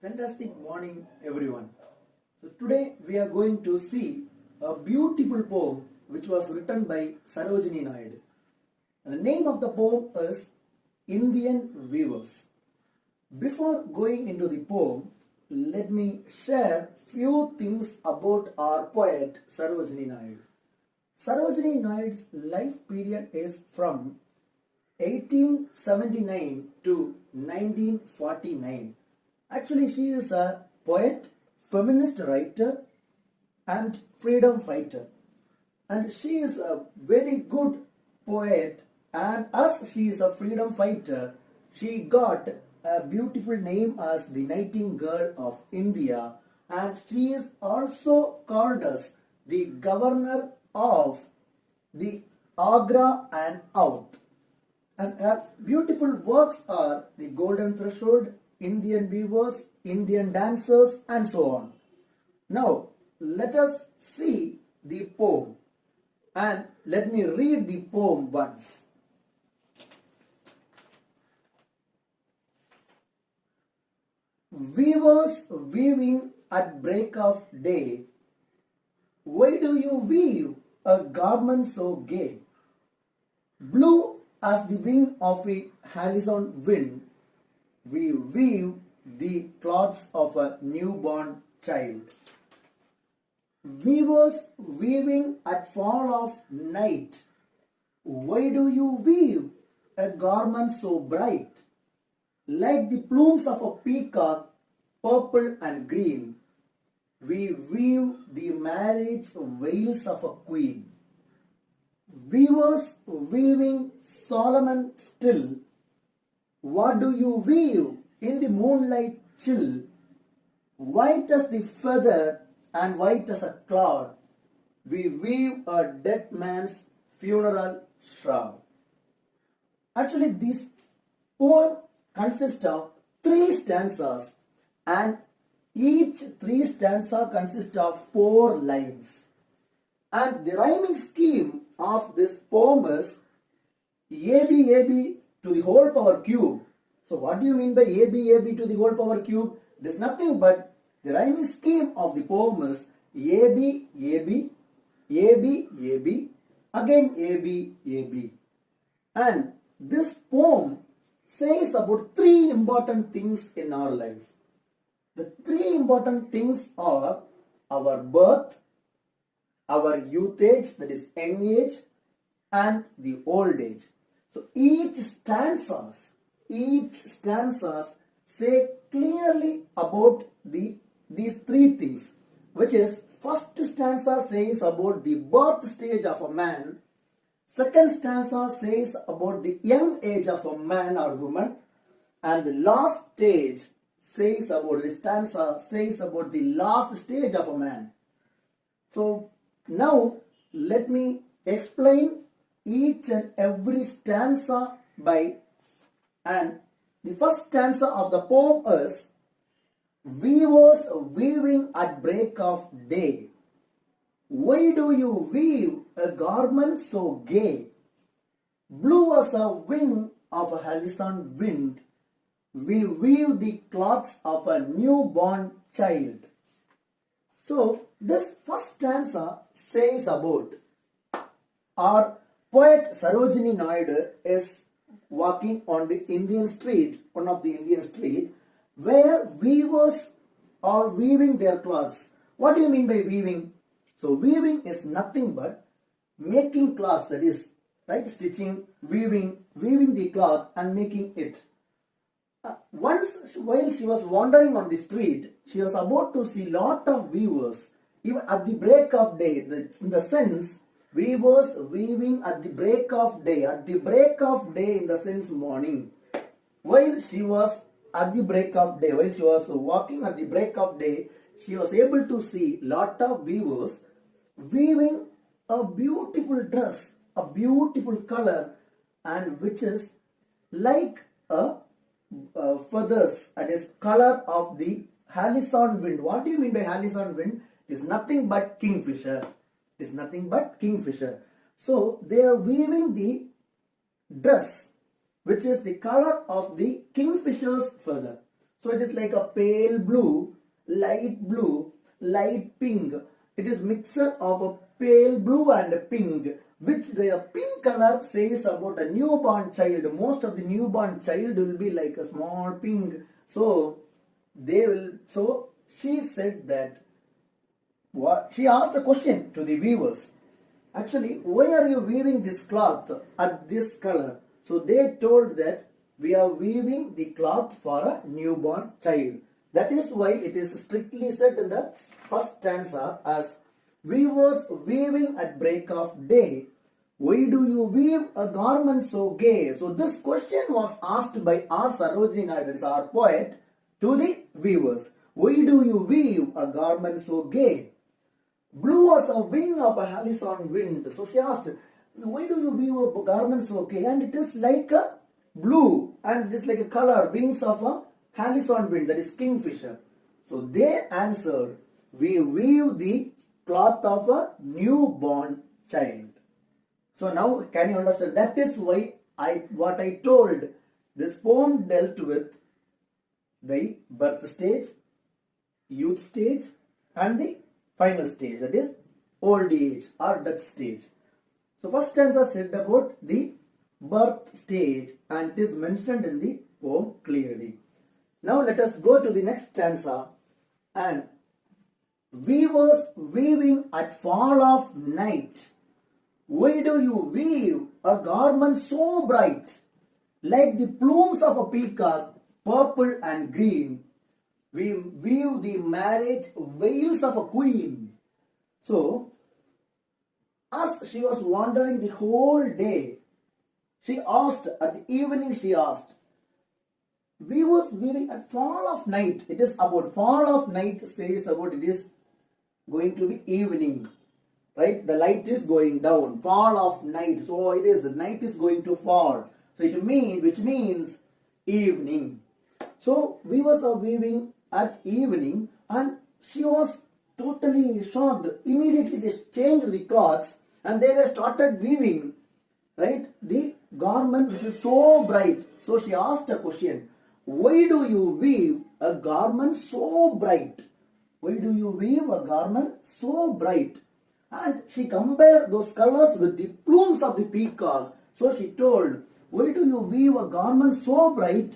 Fantastic morning, everyone. So today we are going to see a beautiful poem which was written by Sarojini Naidu. The name of the poem is Indian Weavers. Before going into the poem, let me share few things about our poet Sarojini Naidu. Sarojini Naidu's life period is from 1879 to 1949. Actually, she is a poet, feminist writer and freedom fighter. And she is a very good poet, and as she is a freedom fighter, she got a beautiful name as the Nightingale of India, and she is also called as the governor of the Agra and Oudh. And her beautiful works are The Golden Threshold, Indian Weavers, Indian Dancers, and so on. Now, let us see the poem, and let me read the poem once. Weavers weaving at break of day, why do you weave a garment so gay? Blue as the wing of a halcyon wind, we weave the cloths of a newborn child. Weavers weaving at fall of night, why do you weave a garment so bright? Like the plumes of a peacock, purple and green, we weave the marriage veils of a queen. Weavers weaving Solomon still, what do you weave in the moonlight chill? White as the feather and white as a cloud, we weave a dead man's funeral shroud. Actually, this poem consists of 3 stanzas, and each 3 stanza consists of 4 lines. And the rhyming scheme of this poem is AB to the whole power cube. So what do you mean by AB to the whole power cube? There's nothing but the rhyming scheme of the poem is AB, again AB. And this poem says about 3 important things in our life. The 3 important things are our birth, our youth age, that is young age, and the old age. So each stanzas say clearly about these 3 things, which is first stanza says about the birth stage of a man, second stanza says about the young age of a man or woman, and the last stage says about the last stage of a man. So now let me explain each and every stanza and the first stanza of the poem is weavers weaving at break of day. Why do you weave a garment so gay? Blue as a wing of a halcyon wind, we weave the cloths of a newborn child. So this first stanza says about our poet Sarojini Naidu is walking on the Indian street, one of the Indian street, where weavers are weaving their cloths. What do you mean by weaving? So weaving is nothing but making cloths, that is, right, stitching, weaving the cloth and making it. Once while she was wandering on the street, she was about to see lot of weavers, even at the break of day, in the sense, weavers weaving at the break of day in the sense morning. While she was walking at the break of day, she was able to see lot of weavers weaving a beautiful dress, a beautiful color, and which is like a feathers, and is color of the halcyon wind. What do you mean by halcyon wind? It is nothing but kingfisher. So they are weaving the dress which is the color of the kingfisher's feather. So it is like a pale blue, light pink. It is mixture of a pale blue and a pink, which the pink color says about a newborn child. Most of the newborn child will be like a small pink. So she said that she asked a question to the weavers. Actually, why are you weaving this cloth at this color? So they told that we are weaving the cloth for a newborn child. That is why it is strictly said in the first stanza as weavers weaving at break of day. Why do you weave a garment so gay? So this question was asked by our Sarojini, that is our poet, to the weavers. Why do you weave a garment so gay? Blue as a wing of a halcyon wind. So she asked, why do you weave a garment so gay? And it is like a blue, and it is like a color, wings of a halcyon wind, that is kingfisher. So they answered, we weave the cloth of a newborn child. So now can you understand? That is why what I told, this poem dealt with the birth stage, youth stage, and the final stage, that is old age or death stage. So first stanza said about the birth stage, and it is mentioned in the poem clearly. Now let us go to the next stanza. And weavers weaving at fall of night, why do you weave a garment so bright, like the plumes of a peacock, purple and green? We weave the marriage veils of a queen. So, as she was wandering the whole day, she asked, at the evening she asked, we was weaving at fall of night. It is about fall of night, says about it is going to be evening. Right? The light is going down. Fall of night. So it is, the night is going to fall. So which means evening. So we was weaving at evening, and she was totally shocked. Immediately they changed the cloths and they were started weaving, right, the garment which is so bright. So she asked a question, why do you weave a garment so bright? Why do you weave a garment so bright? And she compared those colors with the plumes of the peacock. So she told, why do you weave a garment so bright,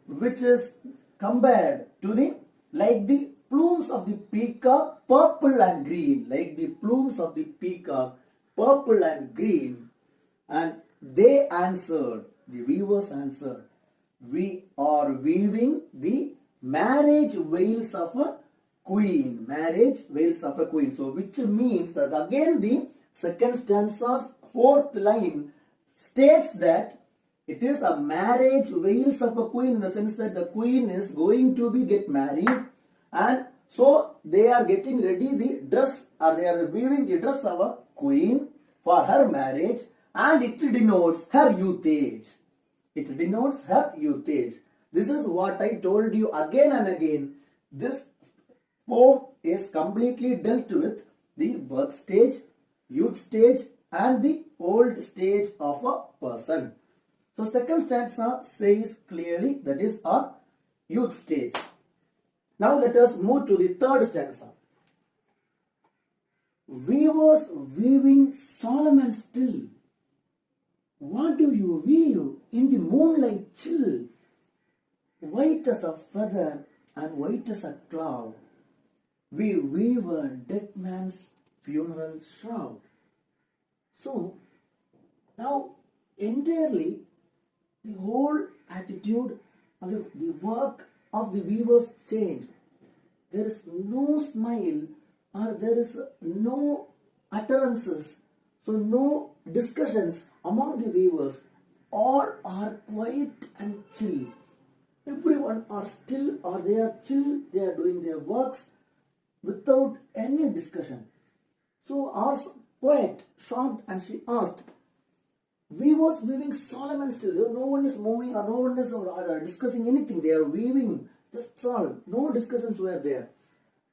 which is compared to like the plumes of the peacock, purple and green, like the plumes of the peacock, purple and green. And they answered, the weavers answered, we are weaving the marriage veils of a queen. Marriage veils of a queen. So which means that again the second stanza's fourth line states that it is a marriage veils of a queen, in the sense that the queen is going to be get married, and so they are getting ready the dress, or they are weaving the dress of a queen for her marriage, and it denotes her youth age. It denotes her youth age. This is what I told you again and again. This poem is completely dealt with the birth stage, youth stage, and the old stage of a person. So second stanza says clearly that is our youth stage. Now let us move to the third stanza. Weavers weaving solemn and still, what do you weave in the moonlight chill? White as a feather and white as a cloud, we weave a dead man's funeral shroud. So now entirely the whole attitude of the work of the weavers changed. There is no smile, or there is no utterances, so no discussions among the weavers. All are quiet and chill. Everyone are still, or they are chill, they are doing their works without any discussion. So our poet shocked, and she asked, we was weaving solemn and still. No one is moving, or no one is discussing anything. They are weaving. That's all. No discussions were there.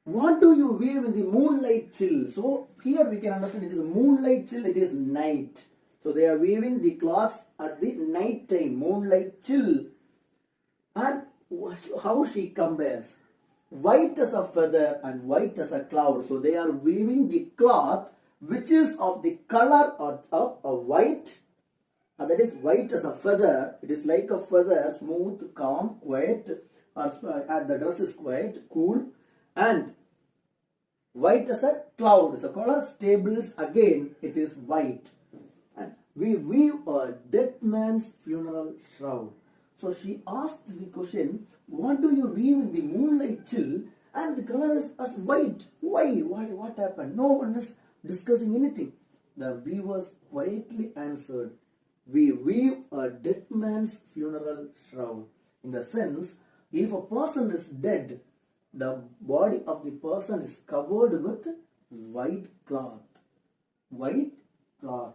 What do you weave in the moonlight chill? So here we can understand it is a moonlight chill. It is night. So they are weaving the cloths at the night time, moonlight chill. And how she compares white as a feather and white as a cloud. So they are weaving the cloth which is of the color of a white, and that is white as a feather. It is like a feather, smooth, calm, quiet, and the dress is quiet, cool, and white as a cloud. So color stables again, it is white. And we weave a dead man's funeral shroud. So she asked the question, what do you weave in the moonlight chill and the color is as white? Why? What happened? No one is discussing anything. The weavers quietly answered, we weave a dead man's funeral shroud. In the sense, if a person is dead, the body of the person is covered with white cloth. White cloth.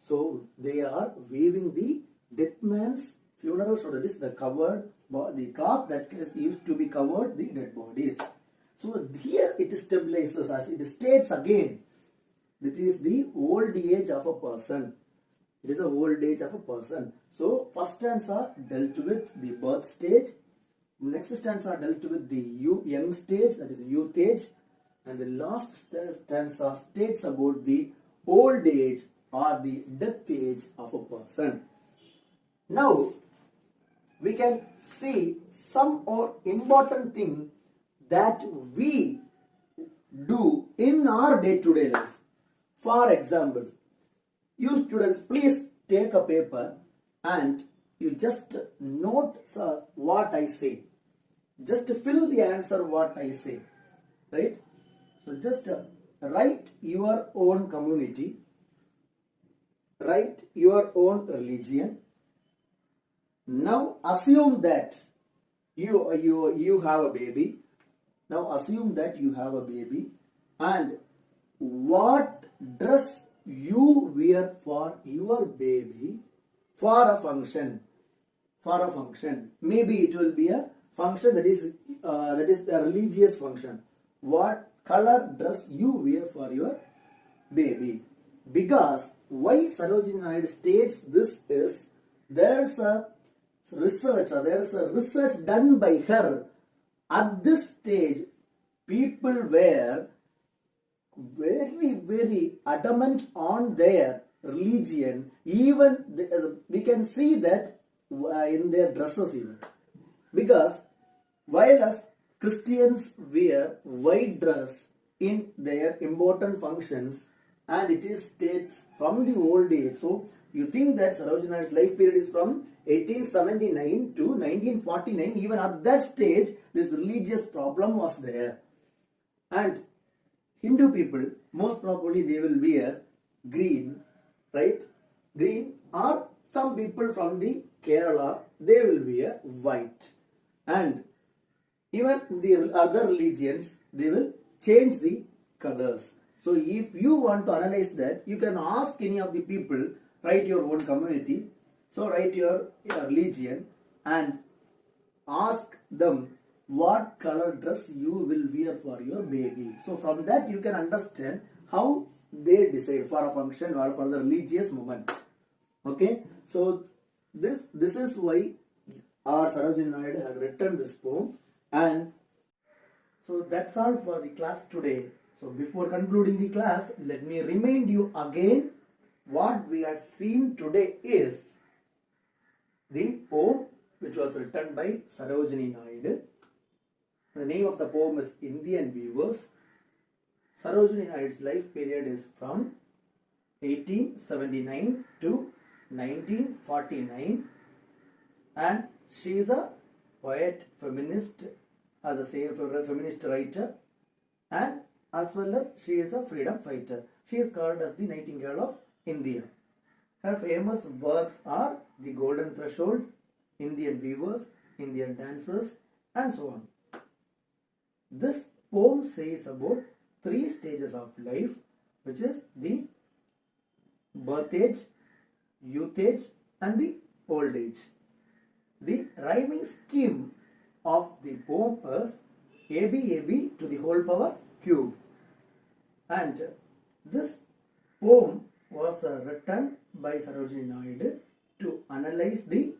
So they are weaving the dead man's funeral shroud. That is the covered, the cloth that used to be covered the dead bodies. So here it stabilizes us. It states again. That is the old age of a person. It is the old age of a person. So first stanza dealt with the birth stage. Next stanza dealt with the young stage, that is the youth age. And the last stanza states about the old age or the death age of a person. Now, we can see some more important thing that we do in our day-to-day life. For example, you students, please take a paper and you just note what I say. Just fill the answer what I say. Right? So just write your own community. Write your own religion. Now assume that you have a baby. Now assume that you have a baby and what dress you wear for your baby for a function. For a function. Maybe it will be a function that is a religious function. What color dress you wear for your baby? Because why Sarojini Naidu states this is there is a research done by her. At this stage, people were very adamant on their religion. Even we can see that in their dresses even. Because while as Christians wear white dress in their important functions, and it is states from the old age. So you think that Sarojini Naidu's life period is from 1879 to 1949. Even at that stage, this religious problem was there. And Hindu people, most probably they will wear green, right? Green, or some people from the Kerala, they will wear white. And even the other religions, they will change the colors. So if you want to analyze that, you can ask any of the people, write your own community. So write your religion and ask them what color dress you will wear for your baby. So from that you can understand how they decide for a function or for the religious movement. Okay. So this is why our Sarojini Naidu had written this poem. And so that's all for the class today. So before concluding the class, let me remind you again what we have seen today is the poem which was written by Sarojini Naidu. The name of the poem is Indian Weavers. Sarojini Naidu's life period is from 1879 to 1949, and she is a poet, feminist, as a feminist writer, and as well as she is a freedom fighter. She is called as the Nightingale of India. Her famous works are The Golden Threshold, Indian Weavers, Indian Dancers, and so on. This poem says about 3 stages of life, which is the birth age, youth age, and the old age. The rhyming scheme of the poem is AB to the whole power cube. And this poem was written by Sarojini Naidu to analyze the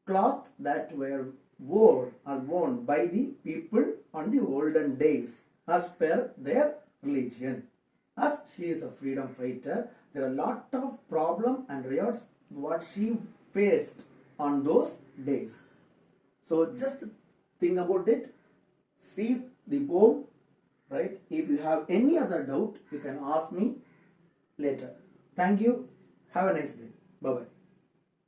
cloth that were worn by the people on the olden days as per their religion. As she is a freedom fighter, there are a lot of problem and riots what she faced on those days. So just think about it, see the poem, right? If you have any other doubt, you can ask me later. Thank you. Have a nice day. Bye bye.